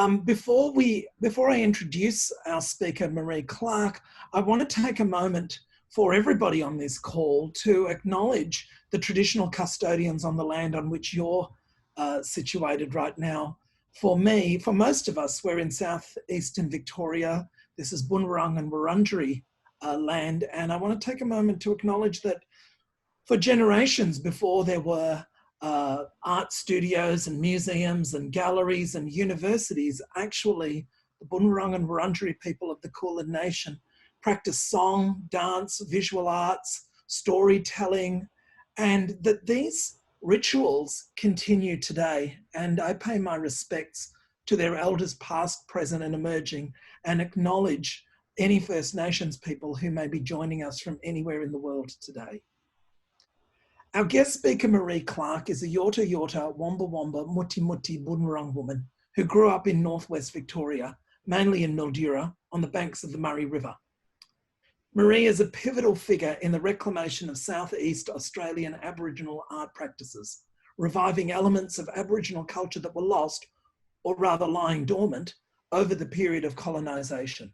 Before I introduce our speaker, Maree Clarke, I want to take a moment for everybody on this call to acknowledge the traditional custodians on the land on which you're situated right now. For me, for most of us, we're in southeastern Victoria. This is Boonwurrung and Wurundjeri land, and I want to take a moment to acknowledge that for generations before there were art studios and museums and galleries and universities, actually the Boonwurrung and Wurundjeri people of the Kulin Nation practice song, dance, visual arts, storytelling, and that these rituals continue today. And I pay my respects to their elders past, present and emerging, and acknowledge any First Nations people who may be joining us from anywhere in the world today. Our guest speaker, Maree Clarke, is a Yorta Yorta, Wamba Wamba, Mutti Mutti Boonwurrung woman who grew up in northwest Victoria, mainly in Mildura, on the banks of the Murray River. Maree is a pivotal figure in the reclamation of Southeast Australian Aboriginal art practices, reviving elements of Aboriginal culture that were lost, or rather lying dormant, over the period of colonisation.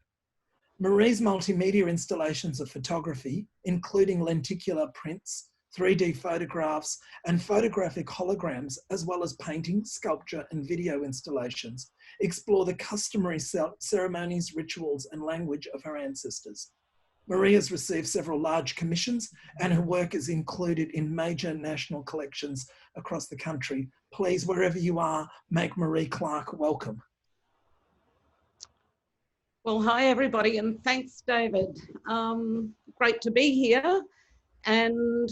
Maree's multimedia installations of photography, including lenticular prints, 3D photographs and photographic holograms, as well as painting, sculpture and video installations, explore the customary ceremonies, rituals and language of her ancestors. Maree has received several large commissions and her work is included in major national collections across the country. Please, wherever you are, make Maree Clarke welcome. Well, hi everybody, and thanks, David. Great to be here. And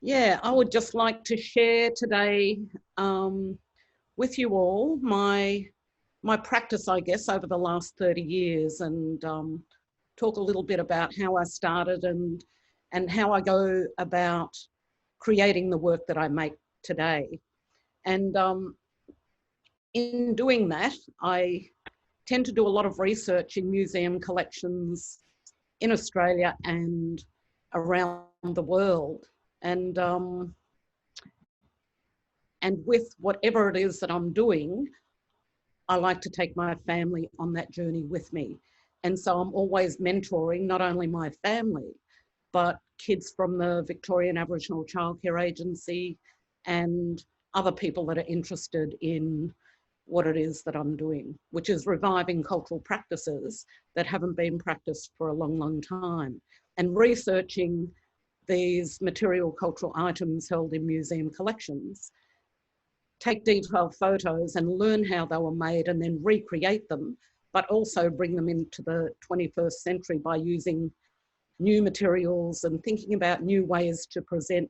yeah, I would just like to share today with you all my practice, I guess, over the last 30 years and talk a little bit about how I started and how I go about creating the work that I make today. And in doing that, I tend to do a lot of research in museum collections in Australia and around the world. And with whatever it is that I'm doing, I like to take my family on that journey with me. And so I'm always mentoring not only my family, but kids from the Victorian Aboriginal Childcare Agency and other people that are interested in what it is that I'm doing, which is reviving cultural practices that haven't been practiced for a long, long time, and researching these material cultural items held in museum collections, take detailed photos and learn how they were made and then recreate them, but also bring them into the 21st century by using new materials and thinking about new ways to present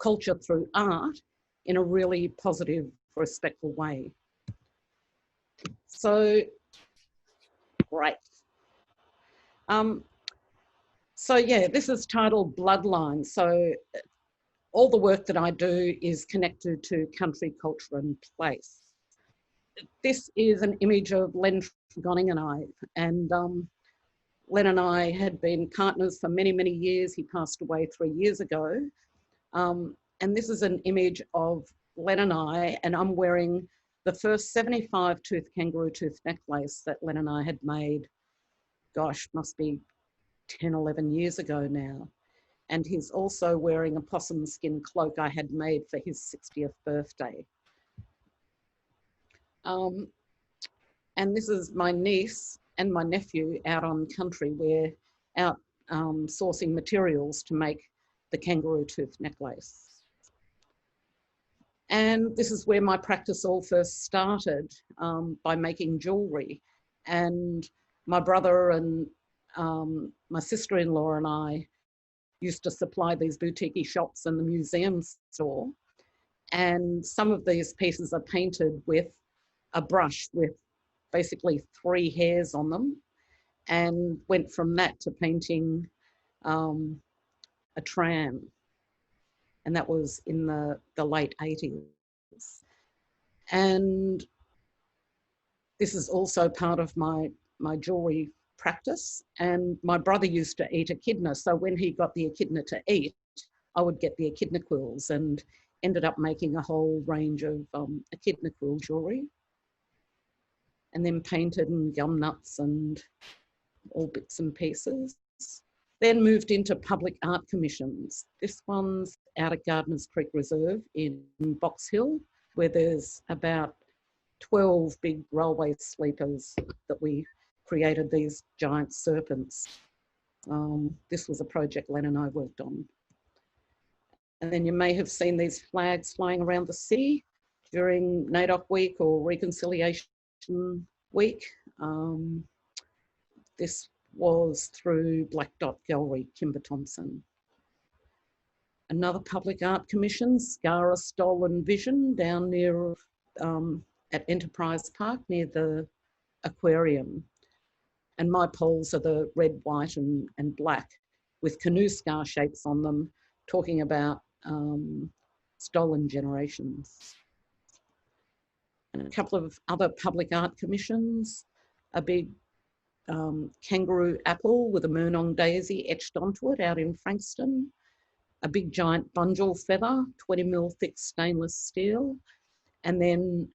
culture through art in a really positive, respectful way. So, great. So yeah, this is titled Bloodline. So all the work that I do is connected to country, culture and place. This is an image of Len and I, and Len and I had been partners for many, many years. He passed away 3 years ago. And this is an image of Len and I, and I'm wearing the first 75 tooth kangaroo tooth necklace that Len and I had made, gosh, must be 10, 11 years ago now. And he's also wearing a possum skin cloak I had made for his 60th birthday. And this is my niece and my nephew out on country. We're out sourcing materials to make the kangaroo tooth necklace. And this is where my practice all first started, by making jewellery. And my brother and my sister-in-law and I used to supply these boutique shops and the museum store. And some of these pieces are painted with a brush with basically 3 hairs on them, and went from that to painting a tram. And that was in the late 80s. And this is also part of my jewellery practice. And my brother used to eat echidna. So when he got the echidna to eat, I would get the echidna quills and ended up making a whole range of echidna quill jewellery. and then painted and gum nuts and all bits and pieces. Then moved into public art commissions. This one's out at Gardeners Creek Reserve in Box Hill, where there's about 12 big railway sleepers that we created these giant serpents. This was a project Len and I worked on. And then you may have seen these flags flying around the city during NAIDOC Week or Reconciliation Week. This was through Black Dot Gallery, Kimber Thompson. Another public art commission, Scara Stolen Vision, down near at Enterprise Park near the aquarium. And my poles are the red, white and black with canoe scar shapes on them, talking about stolen generations. And a couple of other public art commissions, a big kangaroo apple with a Murnong daisy etched onto it out in Frankston, a big giant bunjil feather, 20mm thick stainless steel, and then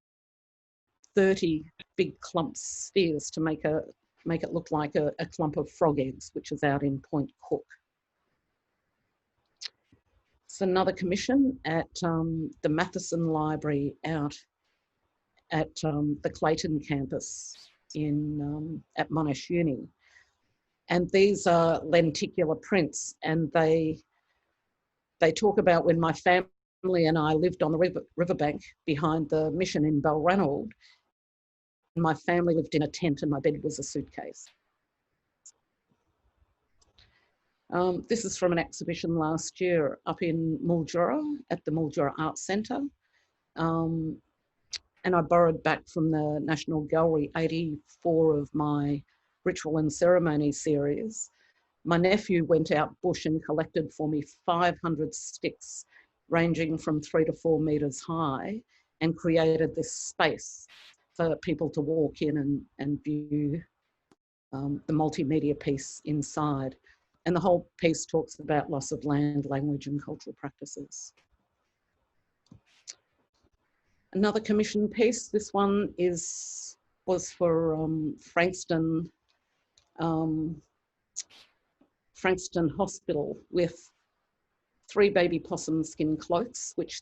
30 big clump spheres to make it look like a clump of frog eggs, which is out in Point Cook. It's another commission at the Matheson Library out at the Clayton campus at Monash Uni. And these are lenticular prints, and they talk about when my family and I lived on the riverbank behind the mission in Balranald. My family lived in a tent and my bed was a suitcase. This is from an exhibition last year up in Mildura at the Mildura Arts Centre. And I borrowed back from the National Gallery 84 of my ritual and ceremony series. My nephew went out bush and collected for me 500 sticks ranging from 3 to 4 metres high and created this space for people to walk in and view the multimedia piece inside. And the whole piece talks about loss of land, language and cultural practices. Another commission piece, this one was for Frankston Hospital with 3 baby possum skin cloaks, which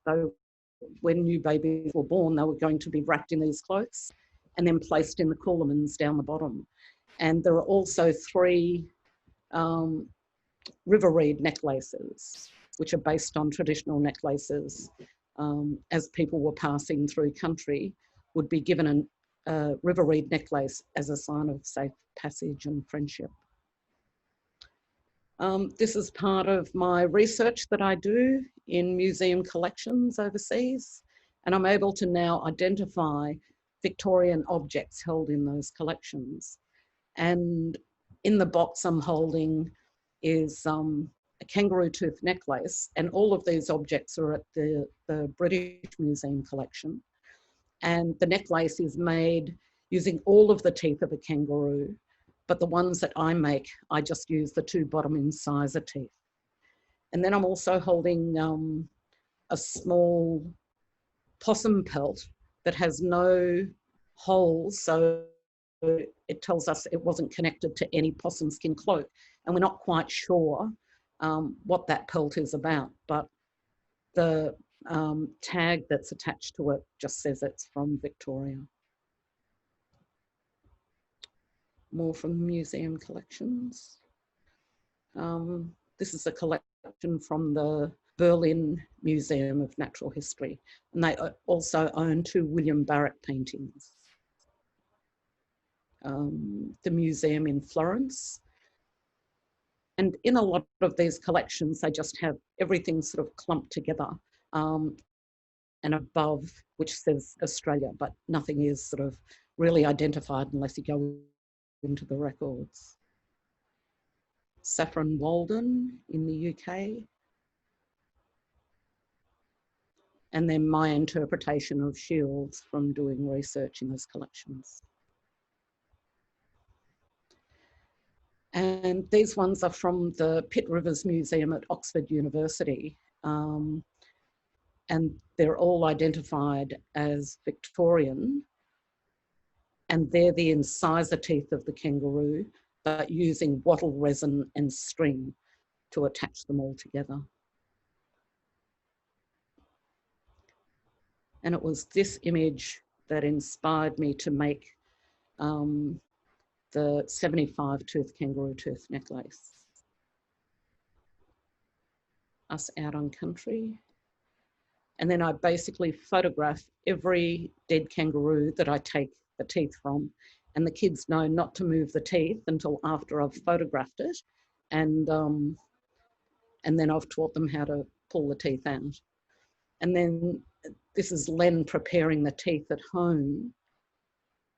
when new babies were born, they were going to be wrapped in these cloaks and then placed in the coolamans down the bottom. And there are also 3 river reed necklaces, which are based on traditional necklaces. As people were passing through country, would be given a river reed necklace as a sign of safe passage and friendship. This is part of my research that I do in museum collections overseas, and I'm able to now identify Victorian objects held in those collections. And in the box I'm holding is a kangaroo tooth necklace, and all of these objects are at the British Museum collection. And the necklace is made using all of the teeth of a kangaroo, but the ones that I make, I just use the 2 bottom incisor teeth. And then I'm also holding a small possum pelt that has no holes, so it tells us it wasn't connected to any possum skin cloak. And we're not quite sure what that pelt is about, but the tag that's attached to it just says it's from Victoria. More from museum collections. This is a collection from the Berlin Museum of Natural History, and they also own 2 William Barrett paintings. The museum in Florence. And in a lot of these collections, they just have everything sort of clumped together and above, which says Australia, but nothing is sort of really identified unless you go into the records. Saffron Walden in the UK. And then my interpretation of shields from doing research in those collections. And these ones are from the Pitt Rivers Museum at Oxford University. And they're all identified as Victorian. and they're the incisor teeth of the kangaroo, but using wattle resin and string to attach them all together. And it was this image that inspired me to make the 75 tooth kangaroo tooth necklace. Us out on country. And then I basically photograph every dead kangaroo that I take the teeth from, and the kids know not to move the teeth until after I've photographed it, and then I've taught them how to pull the teeth out. And then this is Len preparing the teeth at home,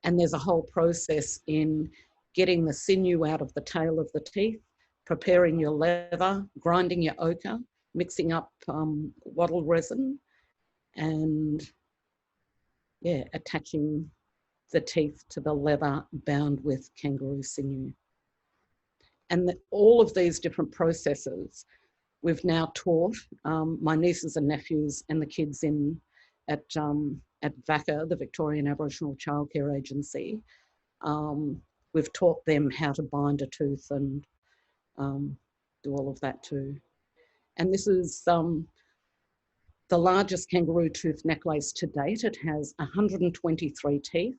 and there's a whole process in getting the sinew out of the tail of the teeth, preparing your leather, grinding your ochre, mixing up wattle resin, and yeah, attaching the teeth to the leather bound with kangaroo sinew. And all of these different processes we've now taught my nieces and nephews and the kids at VACA, the Victorian Aboriginal Childcare Agency. We've taught them how to bind a tooth and do all of that too. And this is the largest kangaroo tooth necklace to date. It has 123 teeth.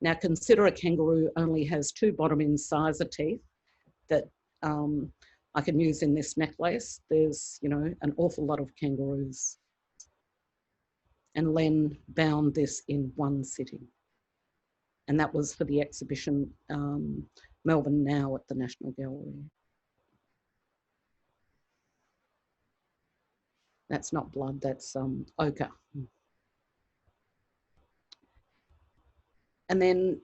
Now consider a kangaroo only has 2 bottom incisor teeth that I can use in this necklace. There's, you know, an awful lot of kangaroos. And Len bound this in one sitting. And that was for the exhibition Melbourne Now at the National Gallery. That's not blood, that's ochre. And then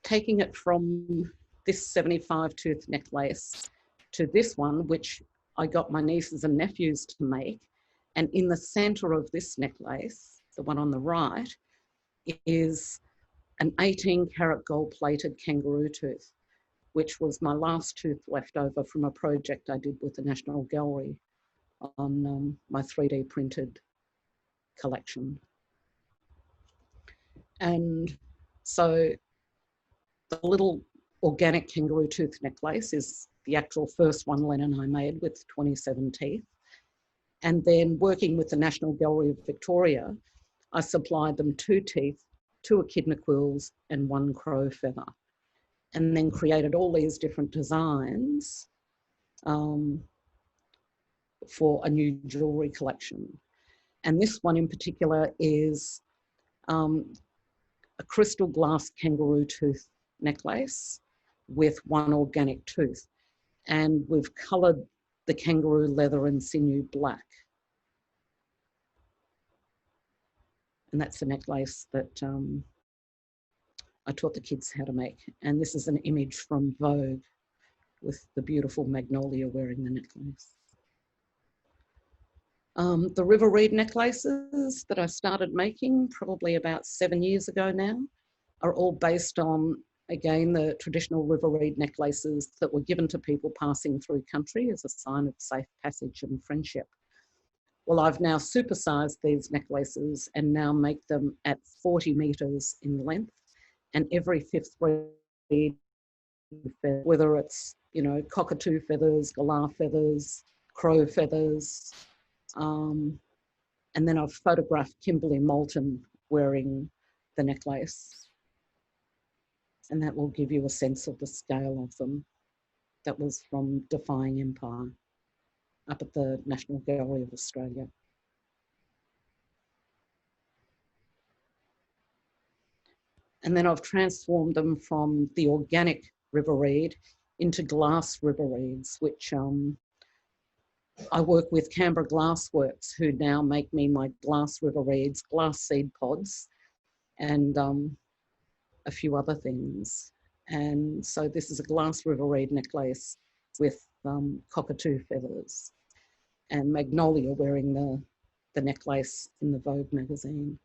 taking it from this 75 tooth necklace to this one, which I got my nieces and nephews to make. And in the center of this necklace, the one on the right, is an 18-carat gold-plated kangaroo tooth, which was my last tooth left over from a project I did with the National Gallery on my 3D printed collection. And so the little organic kangaroo tooth necklace is the actual first one Len and I made with 27 teeth. And then working with the National Gallery of Victoria, I supplied them 2 teeth, 2 echidna quills and 1 crow feather, and then created all these different designs for a new jewellery collection. And this one in particular is a crystal glass kangaroo tooth necklace with 1 organic tooth. And we've coloured the kangaroo leather and sinew black. And that's the necklace that I taught the kids how to make. And this is an image from Vogue with the beautiful Magnolia wearing the necklace. The river reed necklaces that I started making probably about 7 years ago now are all based on, again, the traditional river reed necklaces that were given to people passing through country as a sign of safe passage and friendship. Well, I've now supersized these necklaces and now make them at 40 metres in length, and every 5th reed, whether it's, you know, cockatoo feathers, galah feathers, crow feathers, and then I've photographed Kimberley Moulton wearing the necklace, and that will give you a sense of the scale of them. That was from Defying Empire up at the National Gallery of Australia. And then I've transformed them from the organic river reed into glass river reeds, which I work with Canberra Glassworks, who now make me my glass river reeds, glass seed pods, and a few other things. And so this is a glass river reed necklace with cockatoo feathers, and Magnolia wearing the necklace in the Vogue magazine.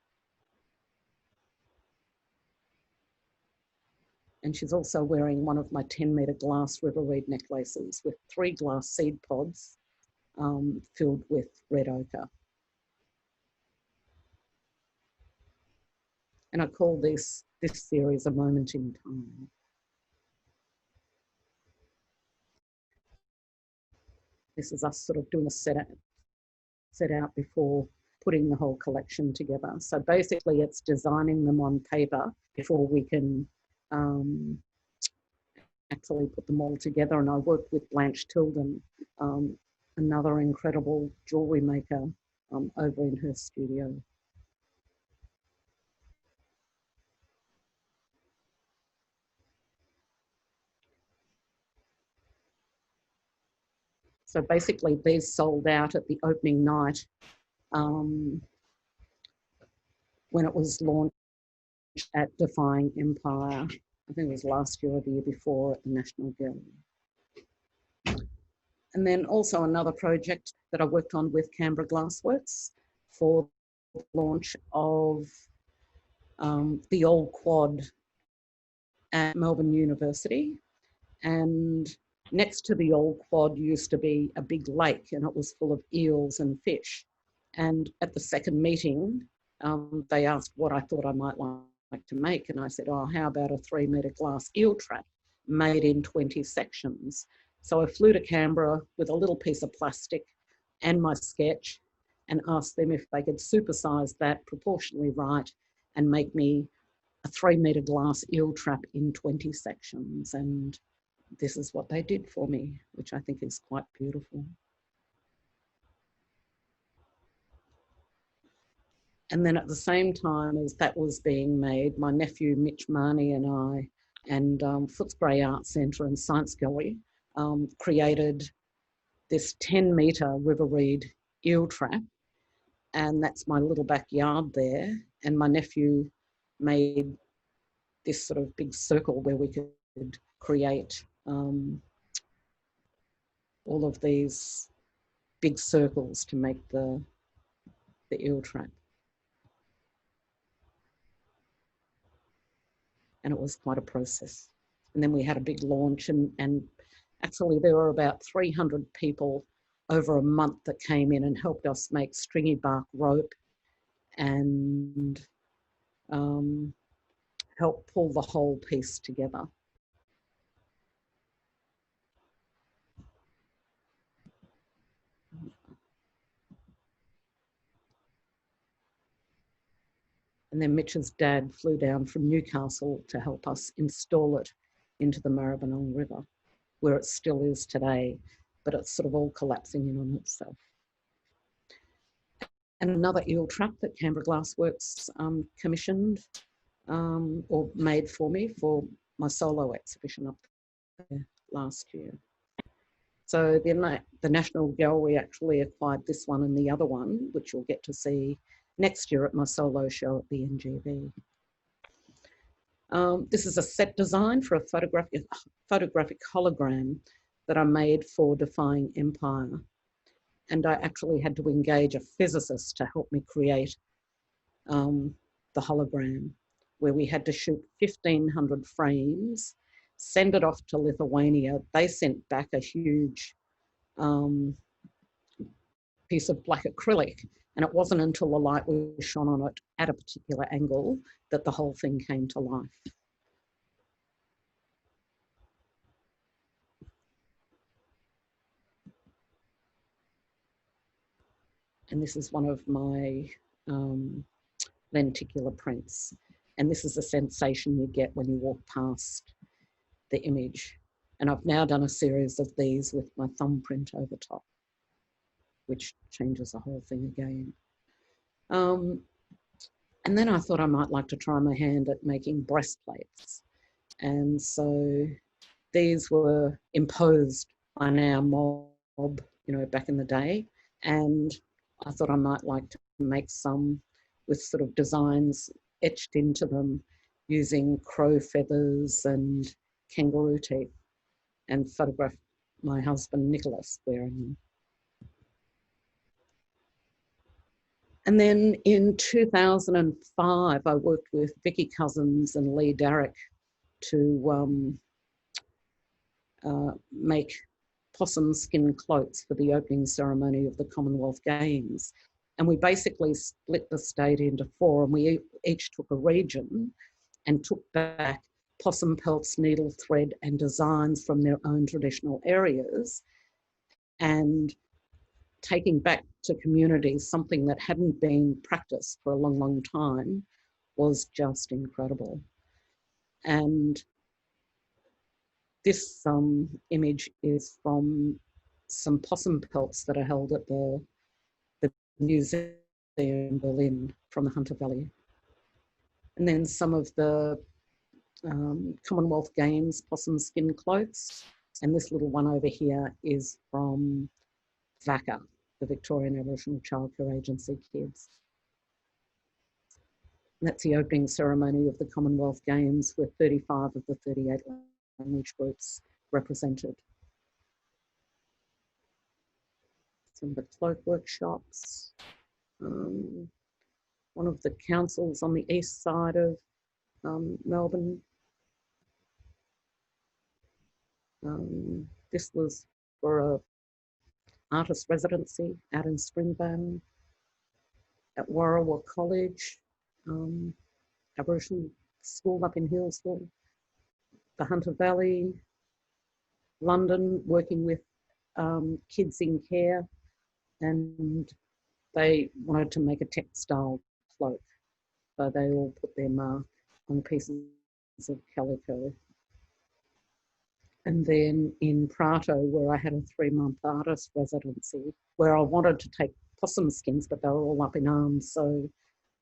And she's also wearing one of my 10-metre glass river reed necklaces with 3 glass seed pods filled with red ochre. And I call this series A Moment in Time. This is us sort of doing a set out before putting the whole collection together. So basically it's designing them on paper before we can actually put them all together. And I worked with Blanche Tilden, another incredible jewellery maker, over in her studio. So basically these sold out at the opening night when it was launched at Defying Empire. I think it was last year or the year before at the National Gallery. And then also another project that I worked on with Canberra Glassworks for the launch of the old quad at Melbourne University. And next to the old quad used to be a big lake, and it was full of eels and fish. And at the second meeting, they asked what I thought I might like to make. And I said, oh, how about a 3-metre glass eel trap made in 20 sections? So I flew to Canberra with a little piece of plastic and my sketch and asked them if they could supersize that proportionally right and make me a 3-metre glass eel trap in 20 sections. And this is what they did for me, which I think is quite beautiful. And then at the same time as that was being made, my nephew Mitch Marnie and I and Footscray Art Centre and Science Gallery created this 10-metre river reed eel trap. And that's my little backyard there. And my nephew made this sort of big circle where we could create all of these big circles to make the eel trap. And it was quite a process. And then we had a big launch and actually there were about 300 people over a month that came in and helped us make stringy bark rope and help pull the whole piece together. And then Mitch's dad flew down from Newcastle to help us install it into the Boonwurrung River, where it still is today, but it's sort of all collapsing in on itself. And another eel trap that Canberra Glassworks commissioned or made for me for my solo exhibition up there last year. So the National Gallery actually acquired this one and the other one, which you'll get to see next year at my solo show at the NGV. This is a set design for a photographic hologram that I made for Defying Empire. And I actually had to engage a physicist to help me create the hologram, where we had to shoot 1,500 frames, send it off to Lithuania. They sent back a huge piece of black acrylic, and it wasn't until the light was shone on it at a particular angle that the whole thing came to life. And this is one of my lenticular prints. And this is the sensation you get when you walk past the image. And I've now done a series of these with my thumbprint over top, which changes the whole thing again. And then I thought I might like to try my hand at making breastplates. And so these were imposed on our mob, you know, back in the day. And I thought I might like to make some with sort of designs etched into them using crow feathers and kangaroo teeth, and photograph my husband Nicholas wearing them. And then in 2005, I worked with Vicky Cousins and Lee Darrick to make possum skin cloaks for the opening ceremony of the Commonwealth Games. And we basically split the state into 4, and we each took a region and took back possum pelts, needle thread and designs from their own traditional areas, and taking back to communities something that hadn't been practiced for a long, long time was just incredible. And this image is from some possum pelts that are held at the museum in Berlin from the Hunter Valley. And then some of the Commonwealth Games possum skin cloaks. And this little one over here is from VACA, the Victorian Aboriginal Childcare Agency kids. And that's the opening ceremony of the Commonwealth Games with 35 of the 38 language groups represented. Some of the cloak workshops. One of the councils on the east side of Melbourne. This was for a artist residency out in Springburn at Warrawa College, Aboriginal school up in Hillsville, the Hunter Valley, London, working with kids in care, and they wanted to make a textile cloak. So they all put their mark on pieces of calico. And then in Prato, where I had a 3-month artist residency, where I wanted to take possum skins, but they were all up in arms. So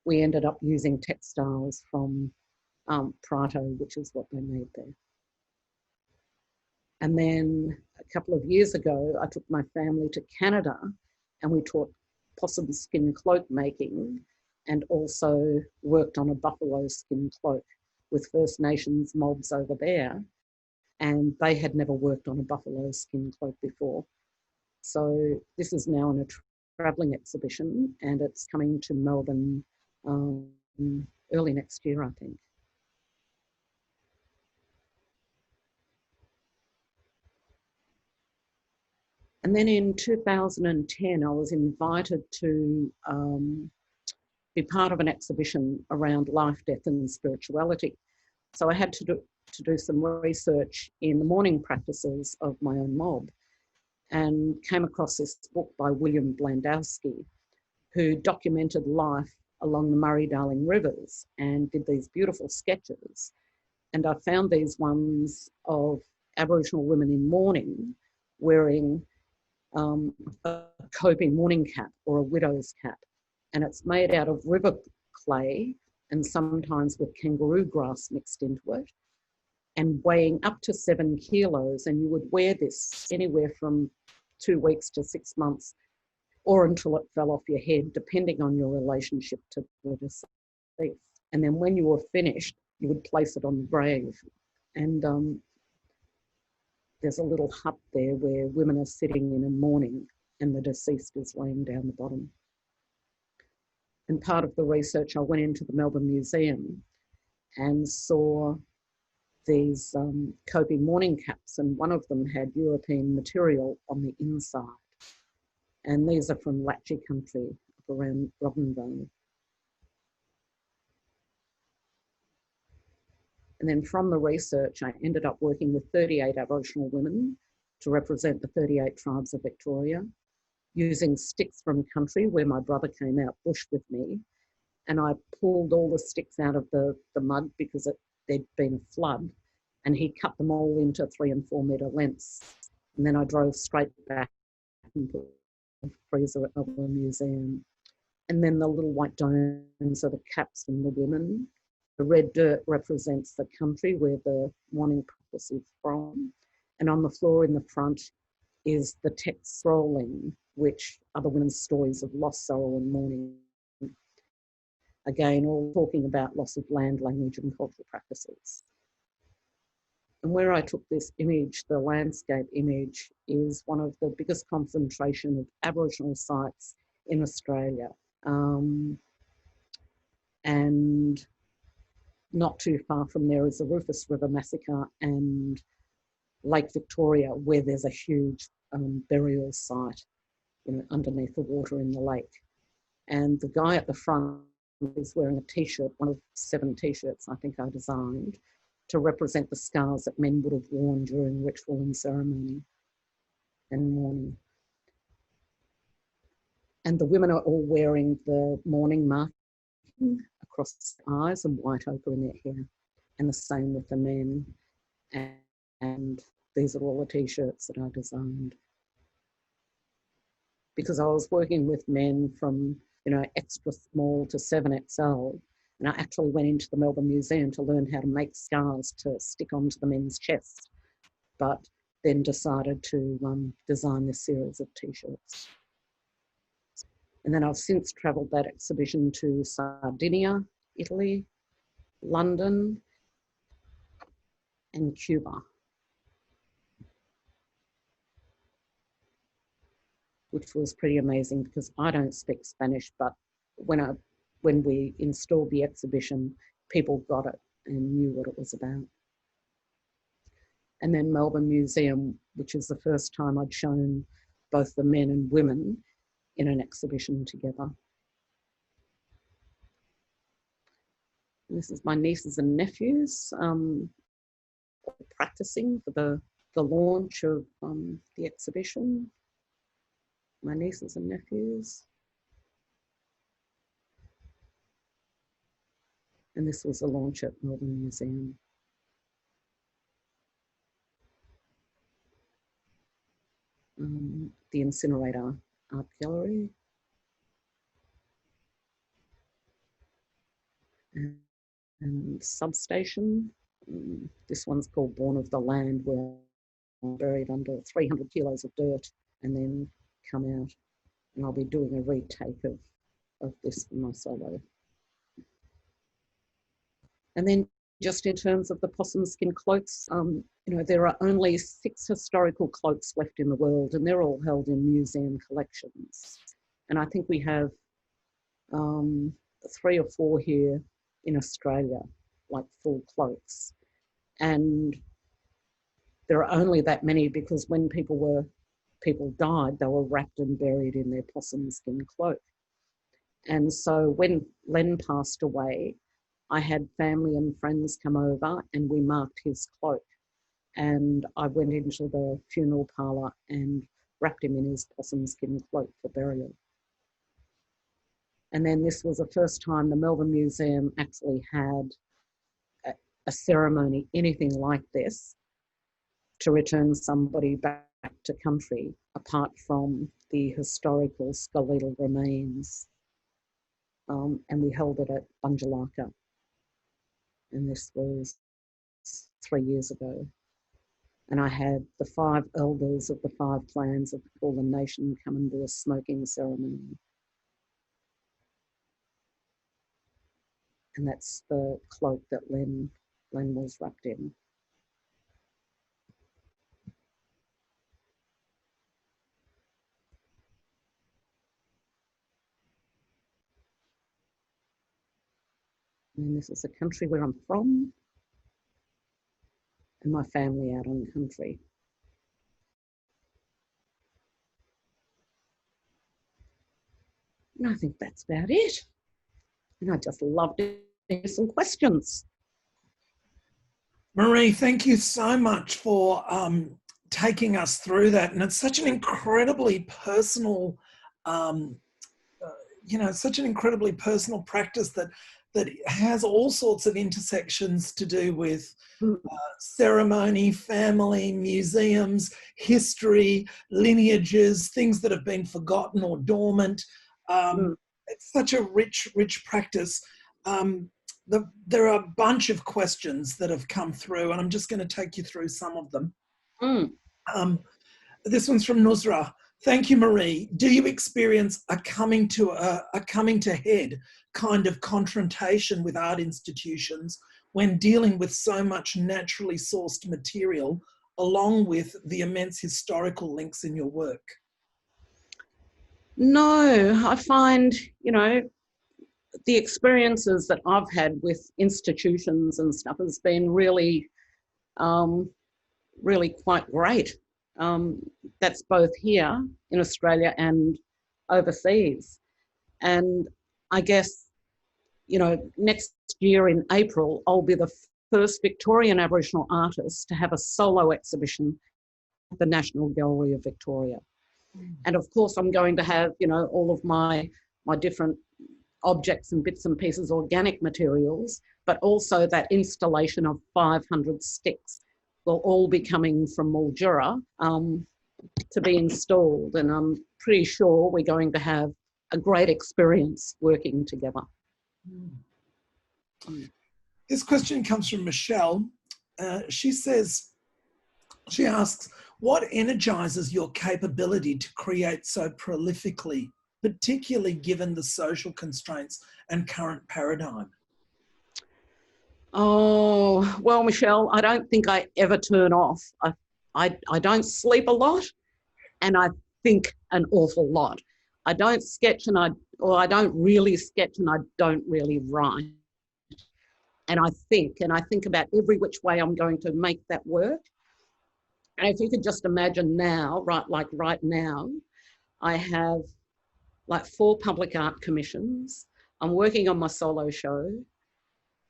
we ended up using textiles from Prato, which is what they made there. And then a couple of years ago, I took my family to Canada and we taught possum skin cloak making and also worked on a buffalo skin cloak with First Nations mobs over there. And they had never worked on a buffalo skin cloak before. So this is now in a travelling exhibition and it's coming to Melbourne early next year, I think. And then in 2010, I was invited to be part of an exhibition around life, death and spirituality. So I had to do some research in the mourning practices of my own mob and came across this book by William Blandowski, who documented life along the Murray-Darling rivers and did these beautiful sketches. And I found these ones of Aboriginal women in mourning wearing a coping mourning cap or a widow's cap. And it's made out of river clay and sometimes with kangaroo grass mixed into it and weighing up to 7 kilos. And you would wear this anywhere from 2 weeks to 6 months or until it fell off your head, depending on your relationship to the deceased. And then when you were finished, you would place it on the grave. And there's a little hut there where women are sitting in and mourning and the deceased is laying down the bottom. And part of the research, I went into the Melbourne Museum and saw these coping mourning caps, and one of them had European material on the inside. And these are from Latchi country up around Robinvale. And then from the research, I ended up working with 38 Aboriginal women to represent the 38 tribes of Victoria, using sticks from country where my brother came out bush with me. And I pulled all the sticks out of the mud because there'd been a flood. And he cut them all into 3 and 4 metre lengths. And then I drove straight back and put the freezer at the museum. And then the little white domes are the caps from the women. The red dirt represents the country where the mourning practice is from. And on the floor in the front is the text scrolling, which are the women's stories of loss, sorrow and mourning. Again, all talking about loss of land, language and cultural practices. And where I took this image, the landscape image, is one of the biggest concentration of Aboriginal sites in Australia. And not too far from there is the Rufus River Massacre and Lake Victoria, where there's a huge burial site, underneath the water in the lake. And the guy at the front is wearing a t-shirt, one of 7 t-shirts I think I designed, to represent the scars that men would have worn during ritual and ceremony and mourning. And the women are all wearing the mourning marking across their eyes and white ochre in their hair. And the same with the men. And these are all the t-shirts that I designed. Because I was working with men from, extra small to 7XL. And I actually went into the Melbourne Museum to learn how to make scars to stick onto the men's chest, but then decided to design this series of t-shirts. And then I've since travelled that exhibition to Sardinia, Italy, London, and Cuba. Which was pretty amazing because I don't speak Spanish, but when we installed the exhibition, people got it and knew what it was about. And then Melbourne Museum, which is the first time I'd shown both the men and women in an exhibition together. And this is my nieces and nephews practicing for the launch of the exhibition. My nieces and nephews. And this was a launch at Melbourne Museum. The incinerator art gallery. And substation. This one's called Born of the Land, where I'm buried under 300 kilos of dirt and then come out. And I'll be doing a retake of this for my solo. And then just in terms of the possum skin cloaks, there are only 6 historical cloaks left in the world, and they're all held in museum collections. And I think we have 3 or 4 here in Australia, like full cloaks. And there are only that many because when people died, they were wrapped and buried in their possum skin cloak. And so when Len passed away, I had family and friends come over and we marked his cloak. And I went into the funeral parlour and wrapped him in his possum skin cloak for burial. And then this was the first time the Melbourne Museum actually had a ceremony, anything like this, to return somebody back to country, apart from the historical skeletal remains. And we held it at Bunjalaka. And this was 3 years ago. And I had the 5 elders of the 5 clans of the Kulin Nation come and do a smoking ceremony. And that's the cloak that Len was wrapped in. And this is the country where I'm from and my family out on country. And I think that's about it. And I'd just love to hear some questions. Maree, thank you so much for taking us through that. And it's such an incredibly personal, such an incredibly personal practice that has all sorts of intersections to do with ceremony, family, museums, history, lineages, things that have been forgotten or dormant. It's such a rich, rich practice. There are a bunch of questions that have come through, and I'm just going to take you through some of them. This one's from Nusra. Thank you, Maree. Do you experience a coming to head kind of confrontation with art institutions when dealing with so much naturally sourced material, along with the immense historical links in your work? No, I find, the experiences that I've had with institutions and stuff has been really, really quite great. That's both here in Australia and overseas. And I guess, you know, next year in April, I'll be the first Victorian Aboriginal artist to have a solo exhibition at the National Gallery of Victoria. And of course, I'm going to have, you know, all of my different objects and bits and pieces, organic materials, but also that installation of 500 sticks will all be coming from Mildura to be installed. And I'm pretty sure we're going to have a great experience working together. This question comes from Michelle. She asks, what energizes your capability to create so prolifically, particularly given the social constraints and current paradigm? Oh, well, Michelle, I don't think I ever turn off. I don't sleep a lot, and I think an awful lot. I don't sketch I don't really sketch, and I don't really write. And I think about every which way I'm going to make that work. And if you could just imagine now, right now, I have like 4 public art commissions. I'm working on my solo show,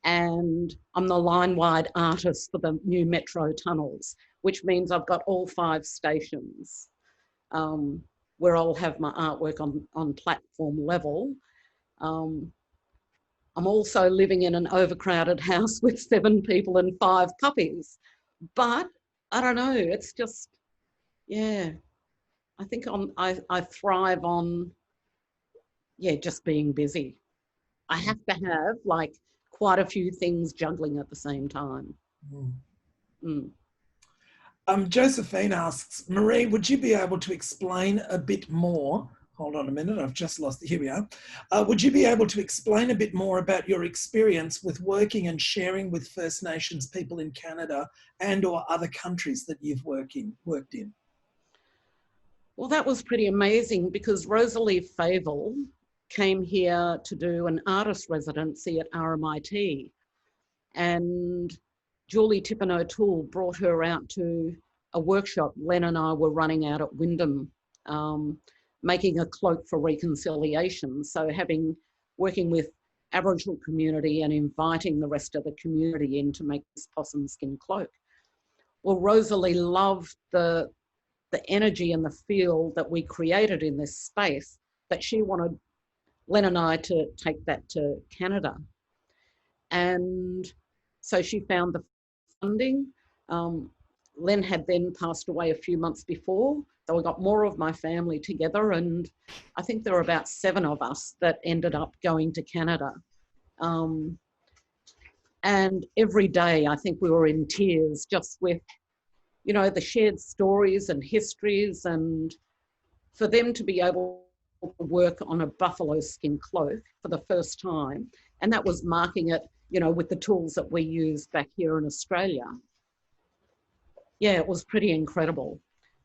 and I'm the line-wide artist for the new metro tunnels, which means I've got all 5 stations where I'll have my artwork on platform level. I'm also living in an overcrowded house with 7 people and 5 puppies. But I don't know, it's just, yeah, I think I thrive on, just being busy. I have to have like quite a few things juggling at the same time. Josephine asks, Maree, would you be able to explain a bit more? Hold on a minute, I've just lost it. Here we are. Would you be able to explain a bit more about your experience with working and sharing with First Nations people in Canada and or other countries that you've worked in? Well, that was pretty amazing because Rosalie Favour came here to do an artist residency at RMIT, and Julie Tippin O'Toole brought her out to a workshop Len and I were running out at Wyndham, making a cloak for reconciliation. So working with Aboriginal community and inviting the rest of the community in to make this possum skin cloak. Well, Rosalie loved the energy and the feel that we created in this space, that she wanted Len and I to take that to Canada. And so she found the funding. Len had then passed away a few months before, so we got more of my family together, and I think there were about 7 of us that ended up going to Canada. And every day I think we were in tears just with, you know, the shared stories and histories, and for them to be able to work on a buffalo skin cloak for the first time, and that was marking it, you know, with the tools that we use back here in Australia. Yeah, it was pretty incredible.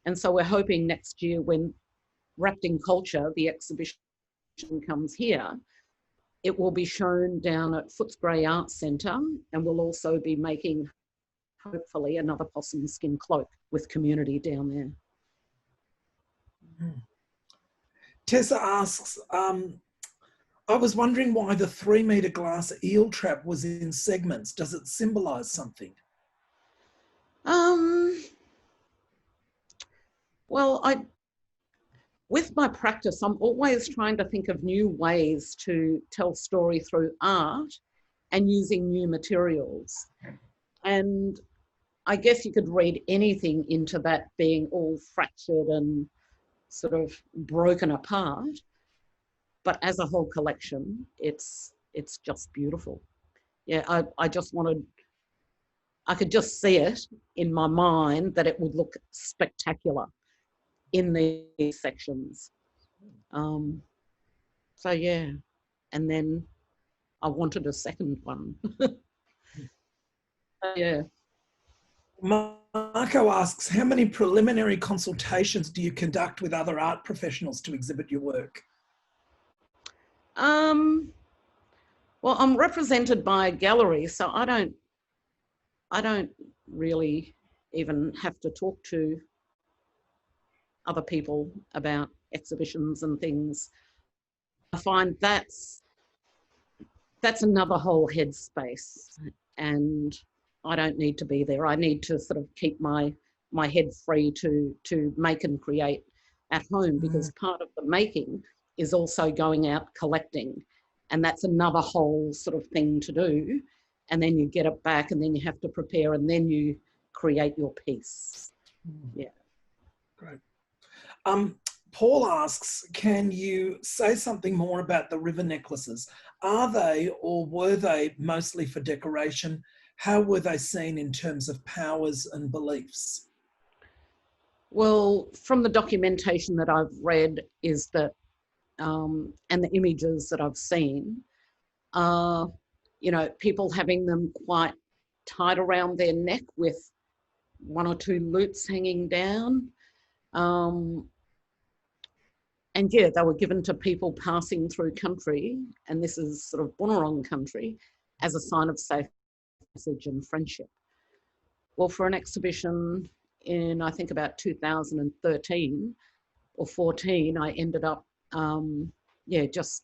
And so we're hoping next year when Wrapped in Culture, the exhibition comes here, it will be shown down at Footscray Arts Centre, and we'll also be making, hopefully, another possum skin cloak with community down there. Tessa asks, I was wondering why the 3-metre glass eel trap was in segments. Does it symbolise something? Well, with my practice, I'm always trying to think of new ways to tell story through art and using new materials. And I guess you could read anything into that being all fractured and sort of broken apart. But as a whole collection, it's just beautiful. Yeah, I just wanted, I could just see it in my mind that it would look spectacular in these sections. So yeah, and then I wanted a second one. Yeah. Marco asks, how many preliminary consultations do you conduct with other art professionals to exhibit your work? Well, I'm represented by a gallery, so I don't really even have to talk to other people about exhibitions and things. I find that's another whole headspace, and I don't need to be there. I need to sort of keep my head free to make and create at home, because part of the making is also going out collecting, and that's another whole sort of thing to do. And then you get it back, and then you have to prepare, and then you create your piece. Yeah. Great. Paul asks, can you say something more about the river necklaces? Are they, or were they, mostly for decoration? How were they seen in terms of powers and beliefs? Well, from the documentation that I've read is that, and the images that I've seen, you know, people having them quite tied around their neck with one or two loops hanging down. And yeah, they were given to people passing through country, and this is sort of Bonorong country, as a sign of safe passage and friendship. Well, for an exhibition in, I think, about 2013 or 14, I ended up, just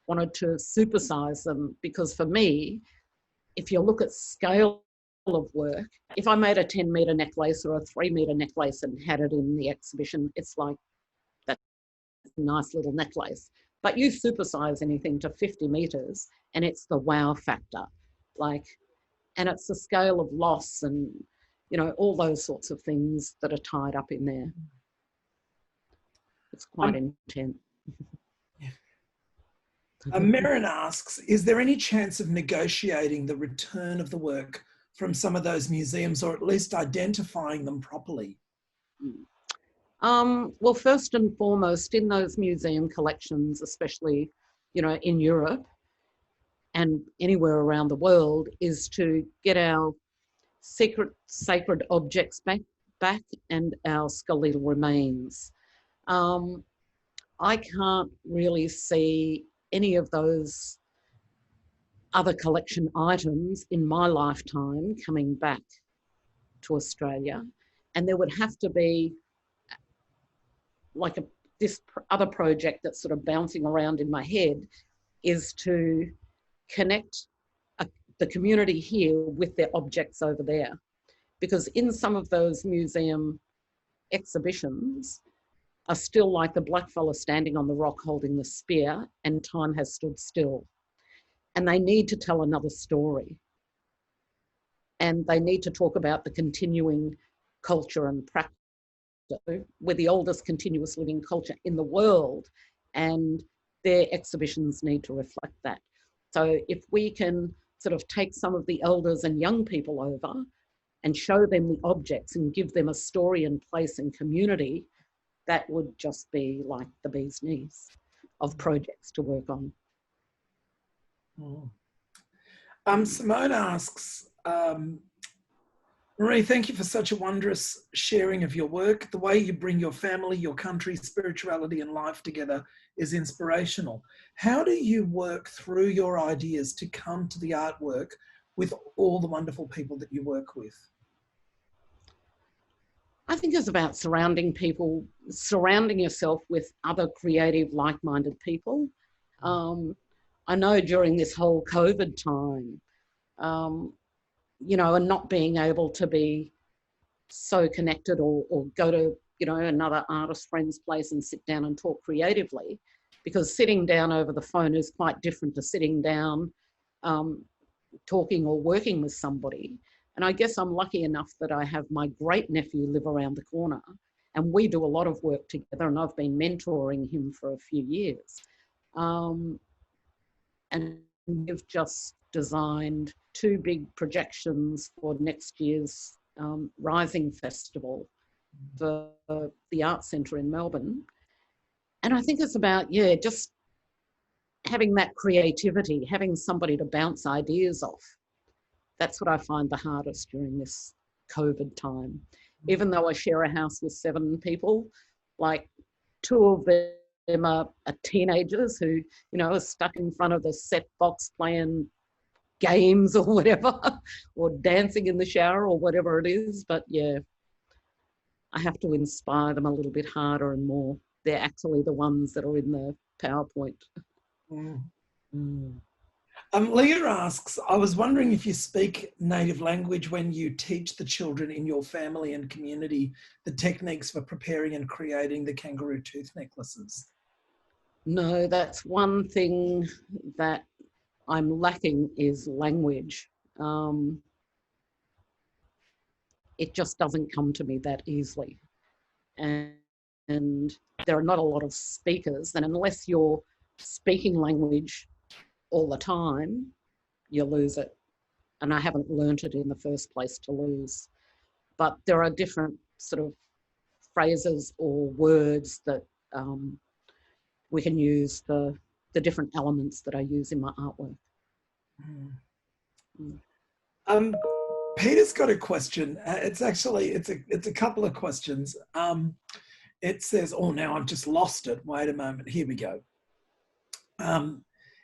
wanted to supersize them, because for me, if you look at scale of work, if I made a 10-metre necklace or a 3-metre necklace and had it in the exhibition, it's like, that's a nice little necklace. But you supersize anything to 50 metres and it's the wow factor. Like, and it's the scale of loss and, you know, all those sorts of things that are tied up in there. It's quite intense. Merrin asks, is there any chance of negotiating the return of the work from some of those museums, or at least identifying them properly? Well, first and foremost, in those museum collections, especially, you know, in Europe and anywhere around the world, is to get our sacred objects back and our skeletal remains. I can't really see any of those other collection items in my lifetime coming back to Australia. And there would have to be like this other project that's sort of bouncing around in my head, is to connect the community here with their objects over there. Because in some of those museum exhibitions are still like the blackfella standing on the rock holding the spear, and time has stood still. And they need to tell another story. And they need to talk about the continuing culture and practice. We're the oldest continuous living culture in the world, and their exhibitions need to reflect that. So if we can sort of take some of the elders and young people over and show them the objects and give them a story and place and community, that would just be like the bee's knees of projects to work on. Simone asks, Maree, thank you for such a wondrous sharing of your work. The way you bring your family, your country, spirituality and life together is inspirational. How do you work through your ideas to come to the artwork with all the wonderful people that you work with? I think it's about surrounding yourself with other creative, like-minded people. I know during this whole COVID time, you know, and not being able to be so connected or go to, you know, another artist friend's place and sit down and talk creatively, because sitting down over the phone is quite different to sitting down, talking or working with somebody. And I guess I'm lucky enough that I have my great nephew live around the corner, and we do a lot of work together, and I've been mentoring him for a few years. And we've just designed 2 big projections for next year's Rising Festival for the Arts Centre in Melbourne. And I think it's about, yeah, just having that creativity, having somebody to bounce ideas off. That's what I find the hardest during this COVID time. Even though I share a house with 7 people, like 2 of them are teenagers who, you know, are stuck in front of the set box playing games or whatever, or dancing in the shower or whatever it is. But yeah, I have to inspire them a little bit harder and more. They're actually the ones that are in the PowerPoint. Mm. Mm. Leah asks, I was wondering if you speak native language when you teach the children in your family and community the techniques for preparing and creating the kangaroo tooth necklaces. No, that's one thing that I'm lacking is language. It just doesn't come to me that easily. And there are not a lot of speakers, and unless you're speaking language all the time, you lose it. And I haven't learnt it in the first place to lose. But there are different sort of phrases or words that we can use, the different elements that I use in my artwork. Mm. Peter's got a question. It's a couple of questions. It says, oh, now I've just lost it. Wait a moment. Here we go.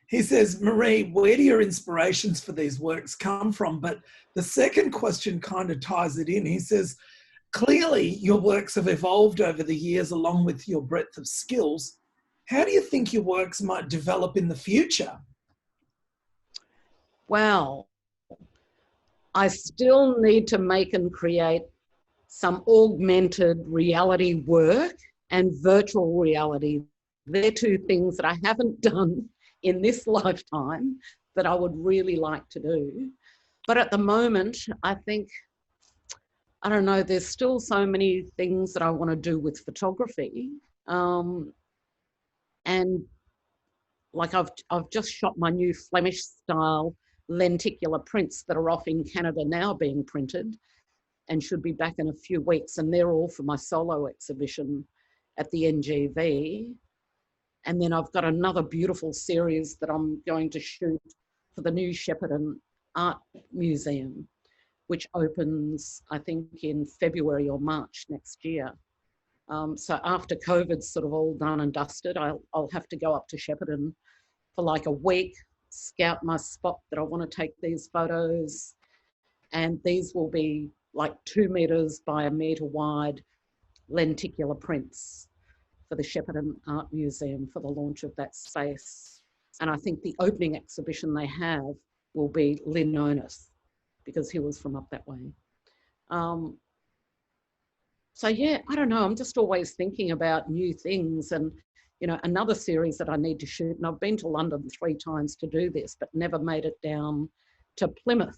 He says, Maree, where do your inspirations for these works come from? But the second question kind of ties it in. He says, clearly your works have evolved over the years along with your breadth of skills. How do you think your works might develop in the future? Well, I still need to make and create some augmented reality work and virtual reality. They're two things that I haven't done in this lifetime that I would really like to do. But at the moment, I think, I don't know, there's still so many things that I want to do with photography. And like I've just shot my new Flemish style lenticular prints that are off in Canada now being printed and should be back in a few weeks. And they're all for my solo exhibition at the NGV. And then I've got another beautiful series that I'm going to shoot for the new Shepparton Art Museum, which opens, I think, in February or March next year. So after COVID's sort of all done and dusted, I'll have to go up to Shepparton for like a week, scout my spot that I want to take these photos. And these will be like 2 meters by 1 meter wide lenticular prints for the Shepparton Art Museum for the launch of that space. And I think the opening exhibition they have will be Lynn Onus, because he was from up that way. So yeah, I don't know, I'm just always thinking about new things. And, you know, another series that I need to shoot, and I've been to London 3 times to do this, but never made it down to Plymouth,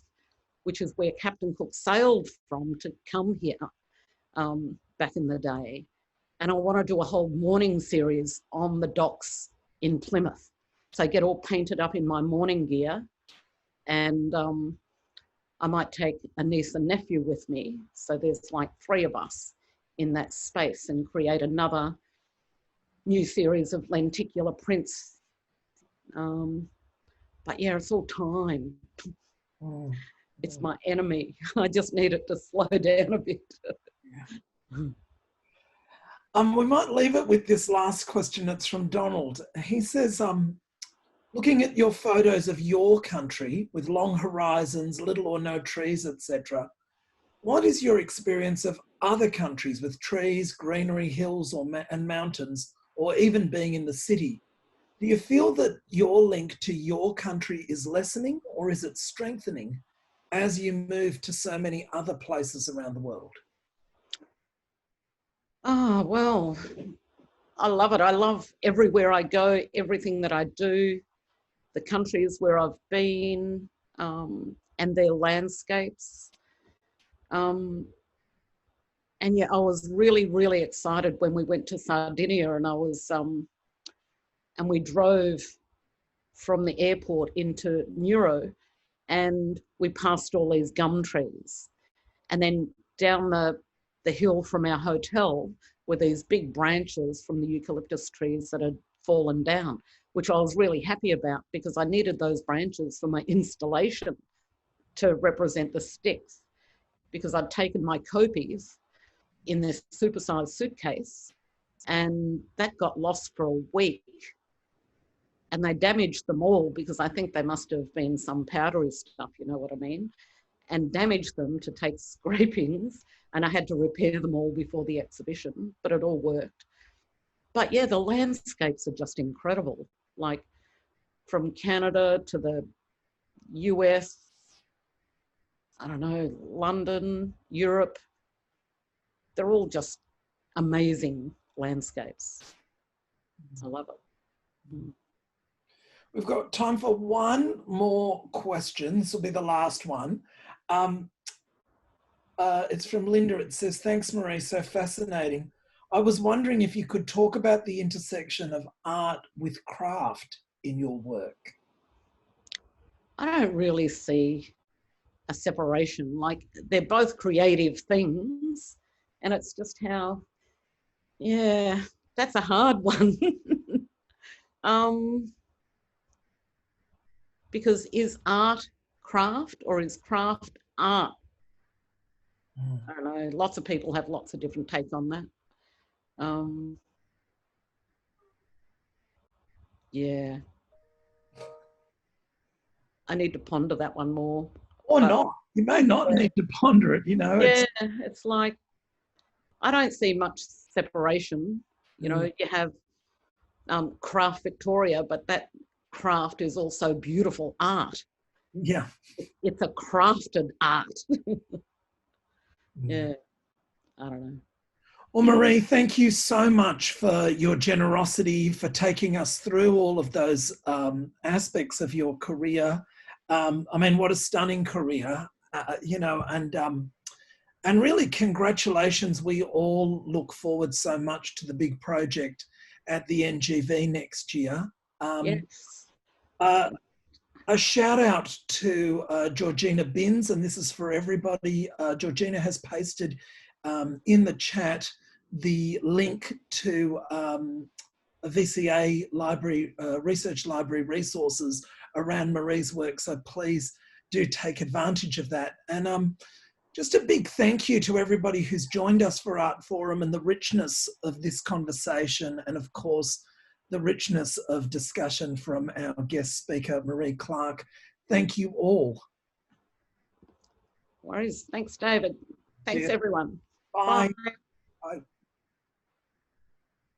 which is where Captain Cook sailed from to come here back in the day. And I want to do a whole morning series on the docks in Plymouth. So I get all painted up in my morning gear, and I might take a niece and nephew with me. So there's like 3 of us in that space, and create another new series of lenticular prints. But yeah, it's all time. It's my enemy. I just need it to slow down a bit. We might leave it with this last question. It's from Donald. He says, looking at your photos of your country with long horizons, little or no trees, etc., what is your experience of other countries with trees, greenery, hills and mountains, or even being in the city? Do you feel that your link to your country is lessening, or is it strengthening as you move to so many other places around the world? Oh, well, I love it. I love everywhere I go, everything that I do, the countries where I've been, and their landscapes. And yeah, I was really, really excited when we went to Sardinia, and and we drove from the airport into Neuro, and we passed all these gum trees. And then down the hill from our hotel were these big branches from the eucalyptus trees that had fallen down, which I was really happy about, because I needed those branches for my installation to represent the sticks, because I'd taken my copies in this supersized suitcase, and that got lost for a week. And they damaged them all, because I think they must have been some powdery stuff, you know what I mean, and damaged them to take scrapings. And I had to repair them all before the exhibition, but it all worked. But yeah, the landscapes are just incredible. Like from Canada to the US, I don't know, London, Europe. They're all just amazing landscapes. I love it. We've got time for one more question. This will be the last one. It's from Linda. It says, thanks, Maree, so fascinating. I was wondering if you could talk about the intersection of art with craft in your work. I don't really see a separation. Like, they're both creative things, and it's just how, yeah, that's a hard one. Because is art craft or is craft art? I don't know. Lots of people have lots of different takes on that. Yeah. I need to ponder that one more. Or not. You may not need to ponder it, you know. Yeah, it's like, I don't see much separation. You know, you have Craft Victoria, but that craft is also beautiful art. Yeah. It's a crafted art. Yeah, I don't know. Well, Maree, thank you so much for your generosity, for taking us through all of those aspects of your career. I mean, what a stunning career, you know, and really congratulations. We all look forward so much to the big project at the NGV next year. Yes. A shout out to Georgina Binns, and this is for everybody. Georgina has pasted in the chat the link to a VCA library, research library resources around Maree's work. So please do take advantage of that. And just a big thank you to everybody who's joined us for Art Forum and the richness of this conversation, and of course, the richness of discussion from our guest speaker, Maree Clarke. Thank you all. No worries. Thanks, David. Thanks, everyone. Bye. Bye. Bye.